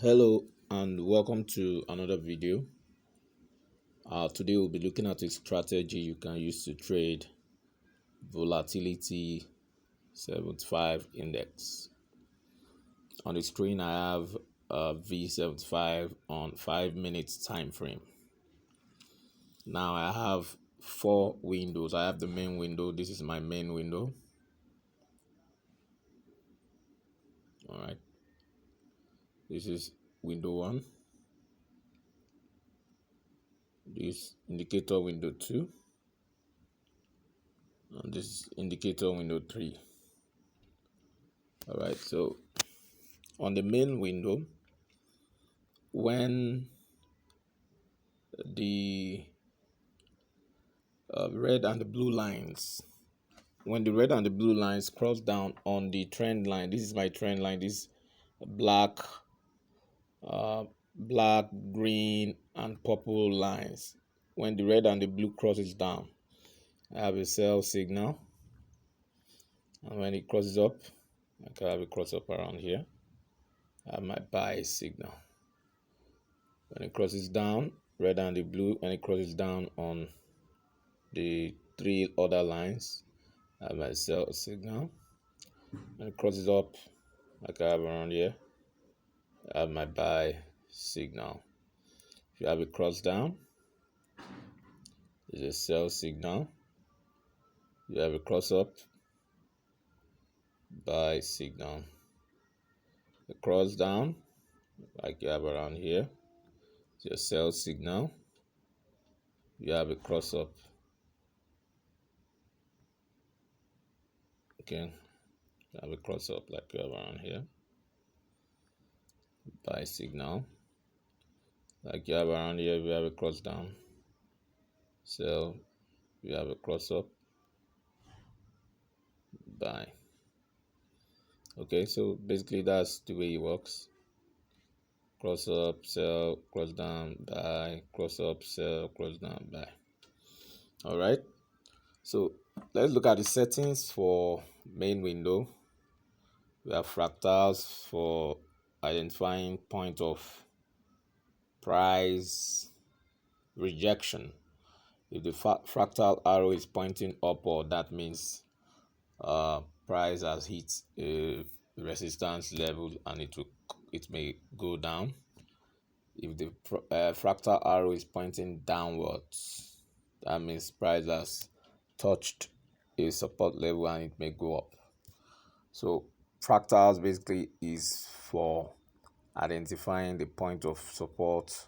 Hello and welcome to another video. Today we'll be looking at a strategy you can use to trade volatility 75 index. On the screen I have V75 on 5 minutes time frame. Now I have four windows. I have the main window. This is my main window. All right. This is window 1. This indicator window 2. And this is indicator window 3. All right. So on the main window, when the red and the blue lines cross down on the trend line, this is my trend line, this black black, green and purple lines. When the red and the blue crosses down, I have a sell signal, and when it crosses up, I can have a cross up around here, I have my buy signal. When it crosses down, red and the blue, when it crosses down on the three other lines, I have my sell signal. When it crosses up, like I have around here, I have my buy signal. If you have it cross down, it's a sell signal. You have a cross up, buy signal. The cross down, like you have around here, it's your sell signal. You have a cross up. Okay, you have a cross up like you have around here, buy signal. Like you have around here, we have a cross down, sell. You have a cross up, buy. Okay, so basically that's the way it works. Cross up, sell, cross down, buy, cross up, sell, cross down, buy. All right, so let's look at the settings for main window. We have fractals for identifying point of price rejection. If the fractal arrow is pointing upward, that means price has hit a resistance level and it may go down. If the fractal arrow is pointing downwards, that means price has touched a support level and it may go up. So fractals basically is for identifying the point of support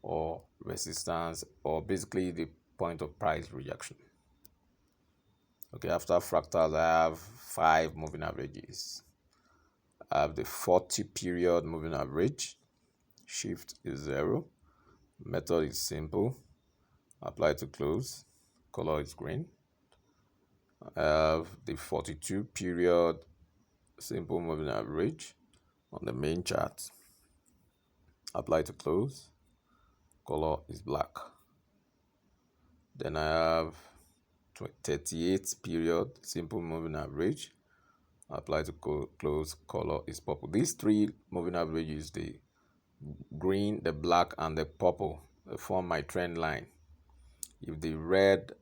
or resistance, or basically the point of price rejection. Okay, after fractals I have 5 moving averages. I have the 40 period moving average. Shift is 0. Method is simple. Apply to close. Color is green. I have the 42 period simple moving average on the main chart. Apply to close. Color is black. Then I have 38 period simple moving average. Apply to close. Color is purple. These 3 moving averages, the green, the black and the purple, form my trend line. If the red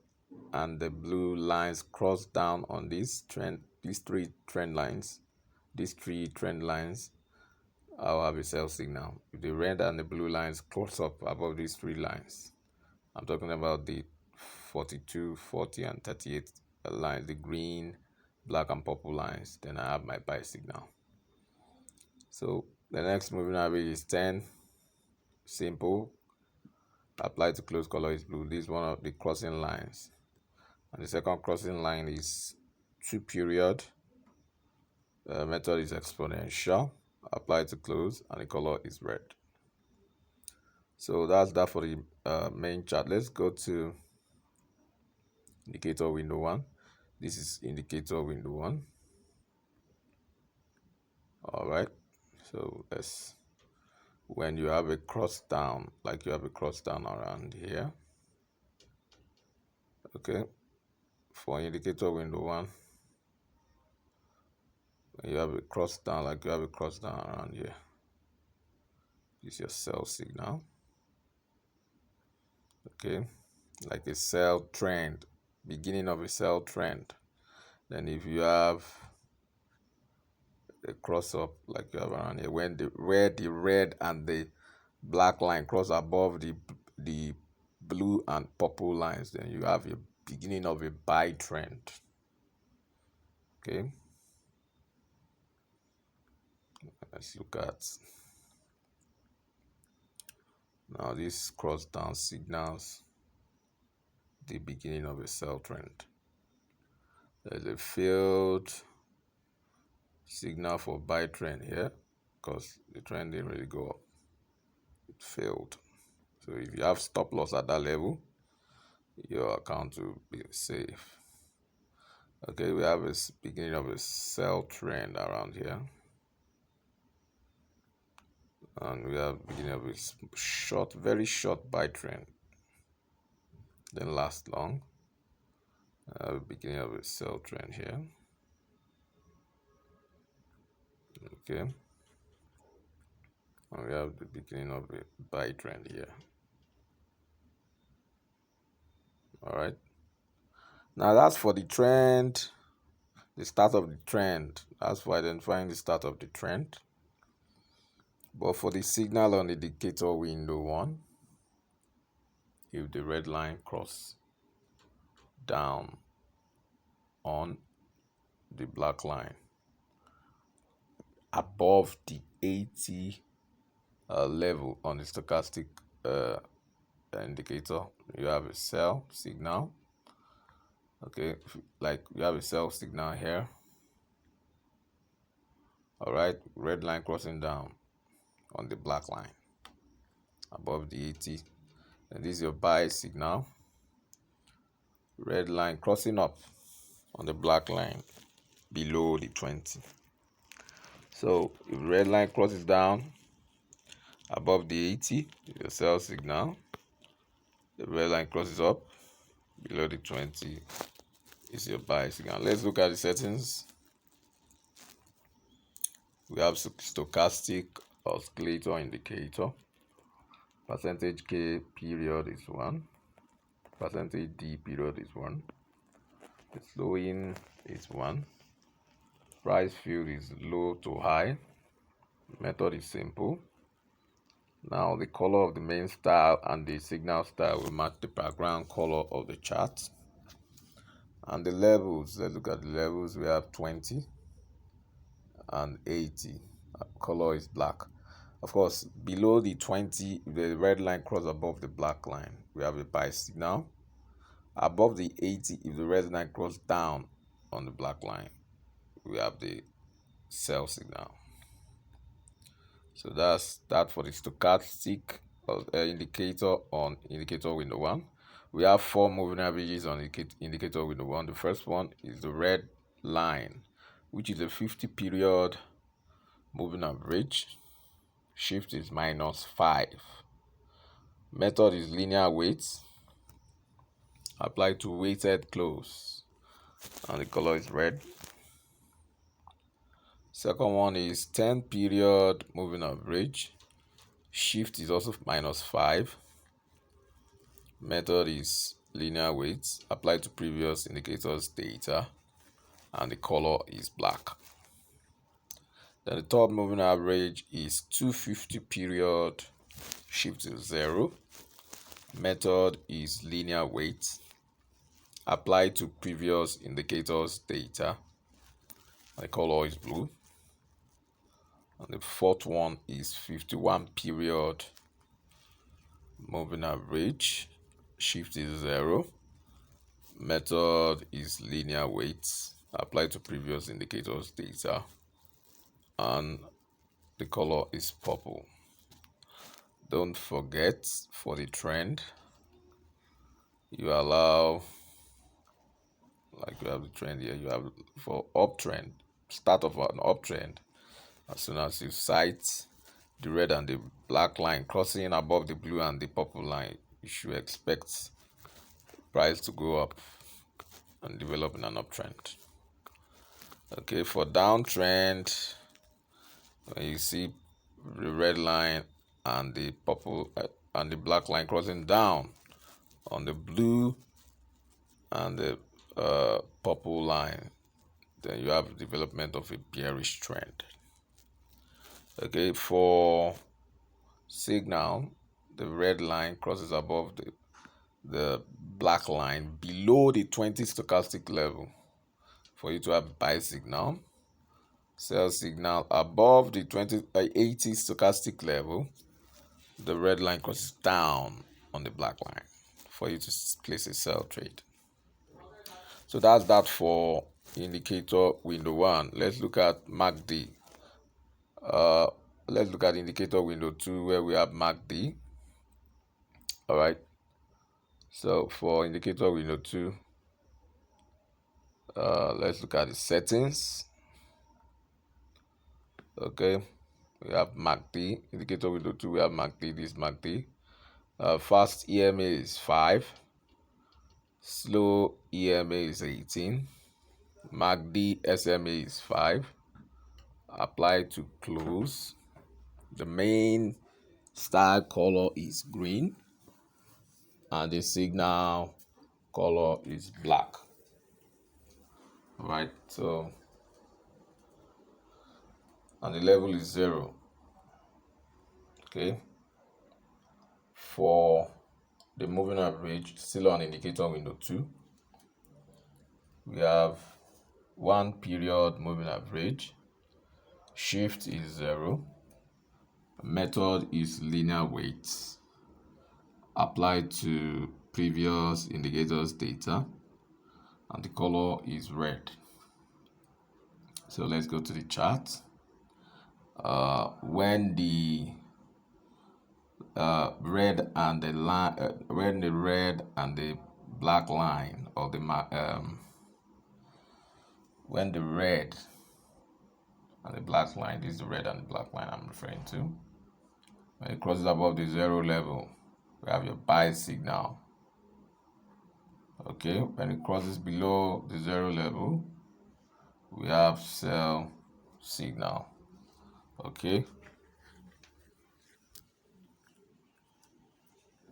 and the blue lines cross down on these three trend lines, I'll have a sell signal. If the red and the blue lines cross up above these 3 lines, I'm talking about the 42, 40 and 38 lines, the green, black and purple lines, then I have my buy signal. So the next moving average is 10, simple. Apply to close, color is blue. This is one of the crossing lines. And the second crossing line is 2 period. The method is exponential. Apply to close and the color is red. So that's that for the main chart. Let's go to indicator window 1. This is indicator window 1. All right, so let's, when you have a cross down, like you have a cross down around here, okay, for indicator window 1, when you have a cross down, like you have a cross down around here, This is your sell signal. Okay, like a sell trend, beginning of a sell trend. Then if you have a cross up like you have around here, when the red and the black line cross above the blue and purple lines, then you have a beginning of a buy trend. Okay, let's look at now. This cross down signals the beginning of a sell trend. There's a failed signal for buy trend here because the trend didn't really go up. It failed. So if you have stop loss at that level, your account will be safe. Okay, we have a beginning of a sell trend around here, and we have beginning of a short, very short buy trend, then last long. Beginning of a sell trend here. Okay, and we have the beginning of a buy trend here. All right, now that's for the trend, the start of the trend. That's for identifying the start of the trend. But for the signal on the indicator window one, if the red line cross down on the black line above the 80 level on the stochastic indicator, you have a sell signal. Okay, like you have a sell signal here. All right, red line crossing down on the black line above the 80, and this is your buy signal. Red line crossing up on the black line below the 20. So if red line crosses down above the 80, your sell signal. The red line crosses up below the 20 is your buy signal. Let's look at the settings. We have stochastic oscillator indicator. Percentage K period is 1. Percentage D period is 1. The slowing is 1. Price field is low to high. Method is simple. Now the color of the main style and the signal style will match the background color of the chart. And the levels, let's look at the levels. We have 20 and 80. Color is black. Of course, below the 20, the red line cross above the black line, we have a buy signal. Above the 80, if the red line cross down on the black line, we have the sell signal. So that's that for the stochastic indicator on indicator window 1. We have 4 moving averages on indicator window 1. The first one is the red line, which is a 50 period moving average. Shift is -5. Method is linear weights. Apply to weighted close, and the color is red. Second one is 10 period moving average. Shift is also -5. Method is linear weights. Apply to previous indicators data, and the color is black. Then the third moving average is 250 period. Shift is 0. Method is linear weights. Apply to previous indicators data. The color is blue. And the fourth one is 51 period moving average. Shift is 0. Method is linear weights. Apply to previous indicators data. And the color is purple. Don't forget, for the trend, you allow, like you have the trend here, you have for uptrend, start of an uptrend. As soon as you sight the red and the black line crossing above the blue and the purple line, you should expect price to go up and develop in an uptrend. Okay, for downtrend, when you see the red line and the purple and the black line crossing down on the blue and the purple line, then you have development of a bearish trend. Okay, for signal, the red line crosses above the black line below the 20 stochastic level for you to have buy signal. Sell signal above the 80 stochastic level, the red line crosses down on the black line for you to place a sell trade. So that's that for indicator window 1. Let's look at MACD. Let's look at indicator window 2 where we have MACD. All right. So for indicator window 2, let's look at the settings. Okay, we have MACD. Indicator window 2, we have MACD. This MACD. Fast EMA is 5. Slow EMA is 18. MACD SMA is 5. Apply to close. The main style color is green and the signal color is black. All right, so and the level is 0. Okay, for the moving average, still on indicator window 2, we have 1 period moving average. Shift is 0. Method is linear weights applied to previous indicators data, and the color is red. So let's go to the chart. When the red and the line, when the red and the black line, or the when the red and the black line, this is the red and the black line I'm referring to, when it crosses above the 0 level, we have your buy signal. Okay, when it crosses below the 0 level, we have sell signal. Okay,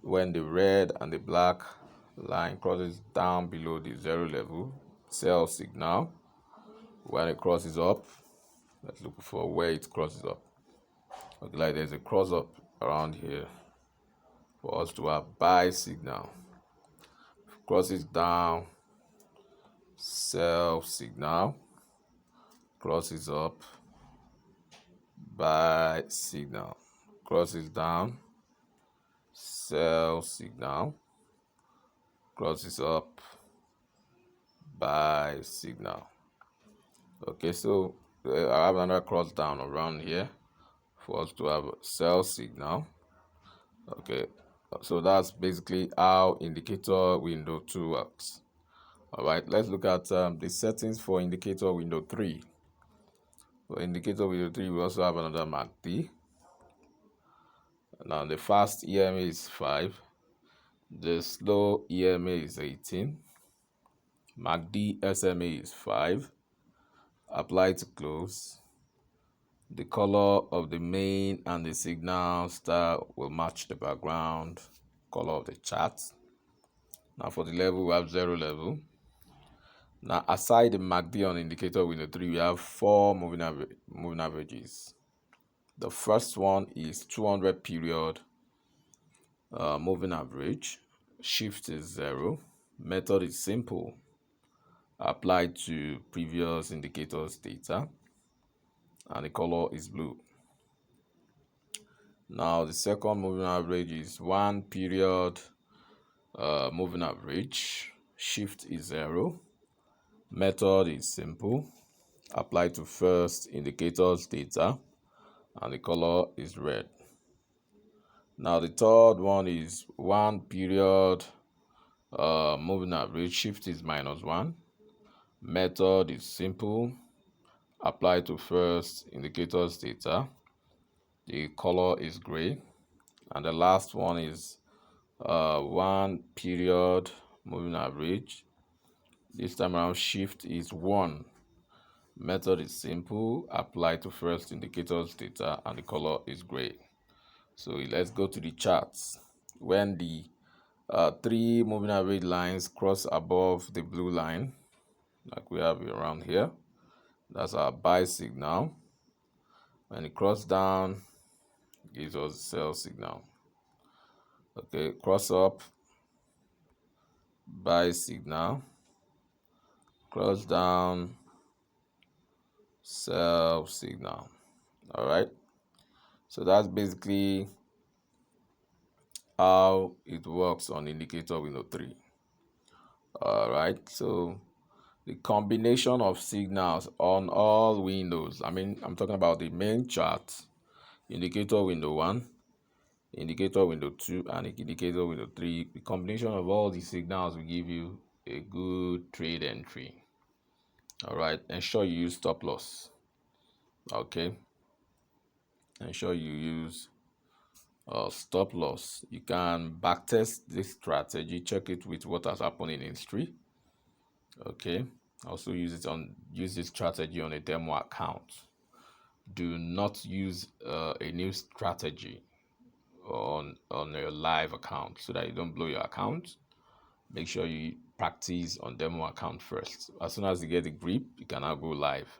when the red and the black line crosses down below the 0 level, sell signal. When it crosses up, let's look for where it crosses up. Okay, like there's a cross up around here for us to have buy signal. Crosses down, sell signal. Crosses up, buy signal. Crosses down, sell signal. Crosses up, buy signal. Okay, so I have another cross down around here for us to have a sell signal. Okay, so that's basically how indicator window 2 works. All right, let's look at the settings for indicator window 3. For indicator window 3, we also have another MACD. Now the fast EMA is 5. The slow EMA is 18. MACD SMA is 5. Apply to close. The color of the main and the signal star will match the background color of the chart. Now for the level, we have 0 level. Now aside the MACD on indicator window 3, we have 4 moving averages. The first one is 200 period moving average. Shift is 0. Method is simple. Applied to previous indicators data, and the color is blue. Now the second moving average is 1 period moving average. Shift is 0. Method is simple. Applied to first indicators data, and the color is red. Now the third one is 1 period moving average. Shift is -1. Method is simple. Apply to first indicators data. The color is gray. And the last one is 1 period moving average. This time around, shift is 1. Method is simple. Apply to first indicators data, and the color is gray. So let's go to the charts. When the three moving average lines cross above the blue line, like we have around here, that's our buy signal. When it cross down, gives us sell signal. Okay, cross up, buy signal, cross down, sell signal. All right, so that's basically how it works on indicator window 3. All right, so the combination of signals on all windows, I'm talking about the main chart, indicator window 1, indicator window 2, and indicator window 3. The combination of all the signals will give you a good trade entry. All right, ensure you use stop loss. Okay, ensure you use stop loss. You can backtest this strategy, check it with what has happened in history. Okay, also use this strategy on a demo account. Do not use a new strategy on your live account so that you don't blow your account. Make sure you practice on demo account first. As soon as you get the grip, you can now go live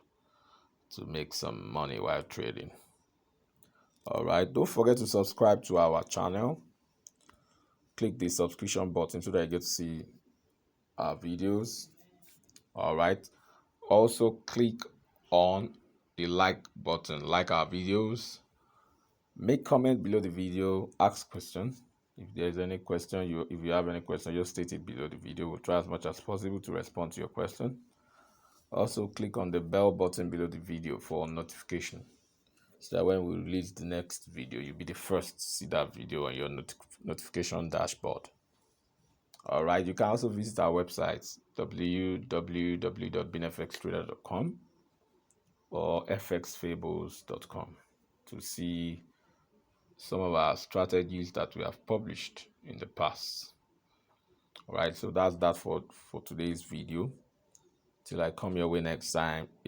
to make some money while trading. All right, don't forget to subscribe to our channel. Click the subscription button so that you get to see our videos. All right, also click on the like button, like our videos. Make comment below the video, ask questions. If there's any question, if you have any question, just state it below the video. We'll try as much as possible to respond to your question. Also click on the bell button below the video for notification, so that when we release the next video, you'll be the first to see that video on your notification dashboard. All right, you can also visit our website, www.binfxtrader.com or fxfables.com, to see some of our strategies that we have published in the past. All right, so that's that for today's video. Till I come your way next time.